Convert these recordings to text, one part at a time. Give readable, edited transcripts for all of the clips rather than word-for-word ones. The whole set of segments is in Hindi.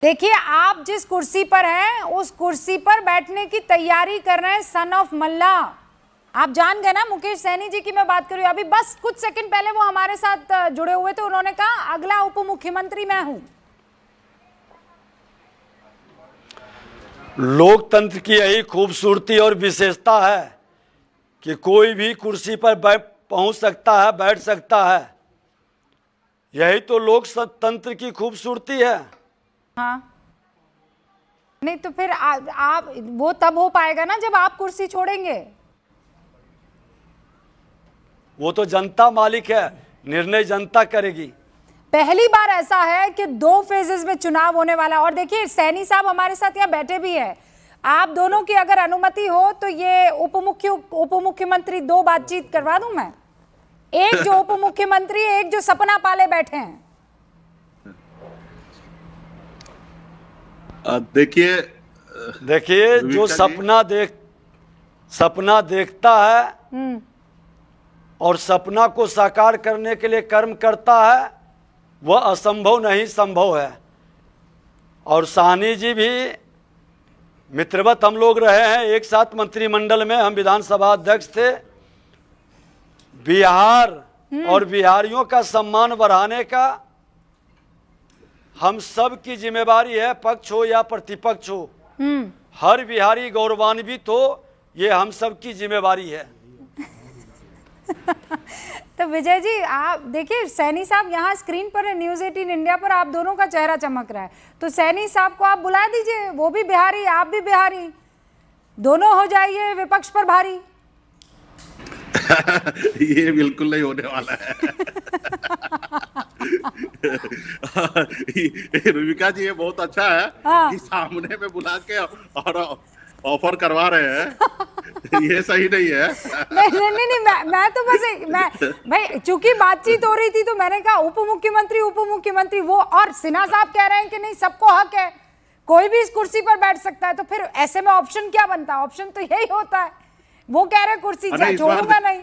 देखिए, आप जिस कुर्सी पर हैं उस कुर्सी पर बैठने की तैयारी कर रहे हैं सन ऑफ मल्ला। आप जान गए ना मुकेश सैनी जी की मैं बात कर रही हूं। अभी बस कुछ सेकंड पहले वो हमारे साथ जुड़े हुए थे, उन्होंने कहा अगला उप मुख्यमंत्री मैं हूं। लोकतंत्र की यही खूबसूरती और विशेषता है कि कोई भी कुर्सी पर पहुंच सकता है, बैठ सकता है। यही तो लोकतंत्र की खूबसूरती है। हाँ, नहीं तो फिर आप वो तब हो पाएगा ना जब आप कुर्सी छोड़ेंगे। वो तो जनता मालिक है, निर्णय जनता करेगी। पहली बार ऐसा है कि 2 फेजेस में चुनाव होने वाला है। और देखिए, सैनी साहब हमारे साथ यहाँ बैठे भी हैं। आप दोनों की अगर अनुमति हो तो ये उप मुख्यमंत्री 2 बातचीत करवा दूं मैं। एक जो उप मुख्यमंत्री, एक जो सपना पाले बैठे हैं। देखिए जो सपना देखता है और सपना को साकार करने के लिए कर्म करता है, वह असंभव नहीं संभव है। और साहनी जी भी मित्रवत हम लोग रहे हैं एक साथ मंत्रिमंडल में, हम विधानसभा अध्यक्ष थे। बिहार और बिहारियों का सम्मान बढ़ाने का हम सब की जिम्मेवारी है, पक्ष हो या प्रतिपक्ष हो। हर बिहारी गौरवान्वित हो, ये हम सब की जिम्मेवारी है। तो विजय जी, आप देखिए सैनी साहब यहाँ स्क्रीन पर है, न्यूज़ 18 इंडिया पर आप दोनों का चेहरा चमक रहा है। तो सैनी साहब को आप बुला दीजिए, वो भी बिहारी, आप भी बिहारी, दोनों हो जाइए विपक्ष पर भारी। ये बिल्कुल नहीं होने वाला है। रूबिका जी, ये बहुत अच्छा है कि सामने में बुला के और ऑफर करवा रहे हैं। ये सही नहीं है। नहीं, मैं तो बस भाई चूंकि बातचीत हो रही थी तो मैंने कहा उप मुख्यमंत्री वो, और सिन्हा साहब कह रहे हैं कि नहीं सबको हक है, कोई भी इस कुर्सी पर बैठ सकता है। तो फिर ऐसे में ऑप्शन क्या बनता है? ऑप्शन तो यही होता है। वो कह रहे कुर्सी छोड़ूंगा नहीं।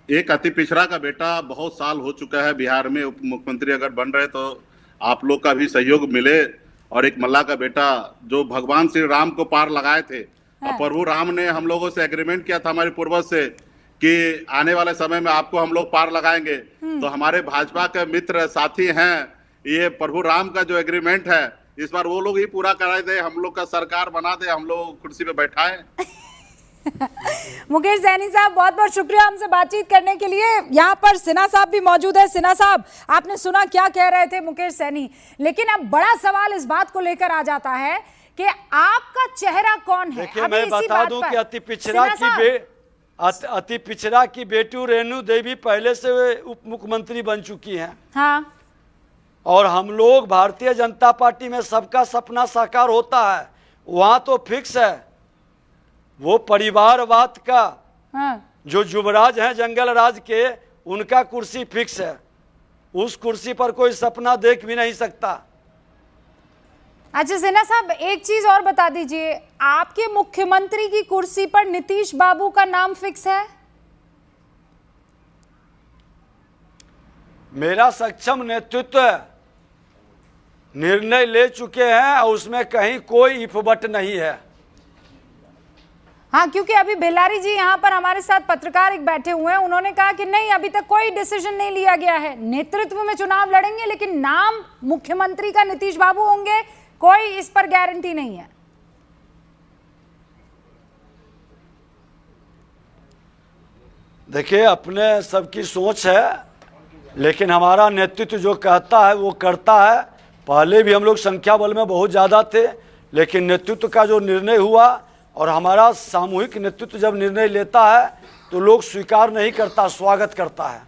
एक अति पिछड़ा का बेटा बहुत साल हो चुका है बिहार में, उप मुख्यमंत्री अगर बन रहे तो आप लोग का भी सहयोग मिले। और एक मल्ला का बेटा जो भगवान श्री राम को पार लगाए थे, और प्रभु राम ने हम लोगों से एग्रीमेंट किया था हमारे पूर्वज से कि आने वाले समय में आपको हम लोग पार लगाएंगे। तो हमारे भाजपा के मित्र साथी हैं, ये प्रभु राम का जो एग्रीमेंट है इस बार वो लोग ही पूरा करा दे, हम लोग का सरकार बना दे, हम लोग कुर्सी पे बैठाए। मुकेश सैनी साहब, बहुत बहुत शुक्रिया हमसे बातचीत करने के लिए। यहाँ पर सिन्हा साहब भी मौजूद है। सिन्हा साहब, आपने सुना क्या कह रहे थे मुकेश सैनी, लेकिन अब बड़ा सवाल इस बात को लेकर आ जाता है कि आपका चेहरा कौन है। देखिए, मैं बता दूं कि अति पिछड़ा की बेटी रेणु देवी पहले से उप मुख्यमंत्री बन चुकी हैं। हाँ, और हम लोग भारतीय जनता पार्टी में सबका सपना साकार होता है, वहां तो फिक्स है। वो परिवारवाद का जो युवराज हैं जंगल राज के, उनका कुर्सी फिक्स है। उस कुर्सी पर कोई सपना देख भी नहीं सकता। अच्छा सिन्हा साहब, एक चीज और बता दीजिए, आपके मुख्यमंत्री की कुर्सी पर नीतीश बाबू का नाम फिक्स है? मेरा सक्षम नेतृत्व निर्णय ले चुके हैं और उसमें कहीं कोई इफबट नहीं है। हाँ, क्योंकि अभी बेलारी जी यहाँ पर हमारे साथ पत्रकार एक बैठे हुए हैं, उन्होंने कहा कि नहीं अभी तक कोई डिसीजन नहीं लिया गया है, नेतृत्व में चुनाव लड़ेंगे लेकिन नाम मुख्यमंत्री का नीतीश बाबू होंगे, कोई इस पर गारंटी नहीं है। देखिए, अपने सबकी सोच है, लेकिन हमारा नेतृत्व जो कहता है वो करता है। पहले भी हम लोग संख्या बल में बहुत ज़्यादा थे, लेकिन नेतृत्व का जो निर्णय हुआ और हमारा सामूहिक नेतृत्व जब निर्णय लेता है तो लोग स्वीकार नहीं करता, स्वागत करता है।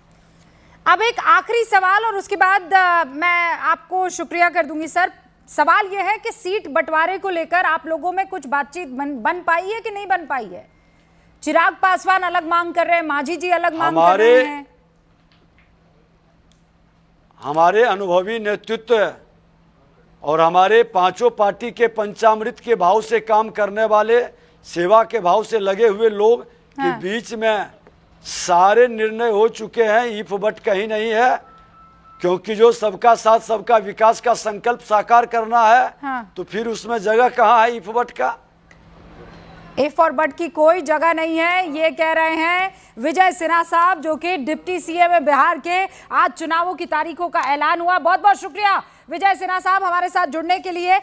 अब एक आखिरी सवाल और उसके बाद मैं आपको शुक्रिया कर दूंगी सर। सवाल यह है कि सीट बंटवारे को लेकर आप लोगों में कुछ बातचीत बन पाई है कि नहीं बन पाई है? चिराग पासवान अलग मांग कर रहे हैं, मांझी जी अलग मांग कर रहे हैं। हमारे अनुभवी नेतृत्व और हमारे पांचों पार्टी के पंचामृत के भाव से काम करने वाले, सेवा के भाव से लगे हुए लोग के बीच में सारे निर्णय हो चुके हैं। इफ बट कहीं नहीं है, क्योंकि जो सबका साथ सबका विकास का संकल्प साकार करना है, हाँ। तो फिर उसमें जगह कहाँ है इफ बट का? इफ और बट की कोई जगह नहीं है, ये कह रहे हैं विजय सिन्हा साहब, जो कि डिप्टी सीएम है बिहार के। आज चुनावों की तारीखों का ऐलान हुआ। बहुत बहुत शुक्रिया विजय सिन्हा साहब हमारे साथ जुड़ने के लिए।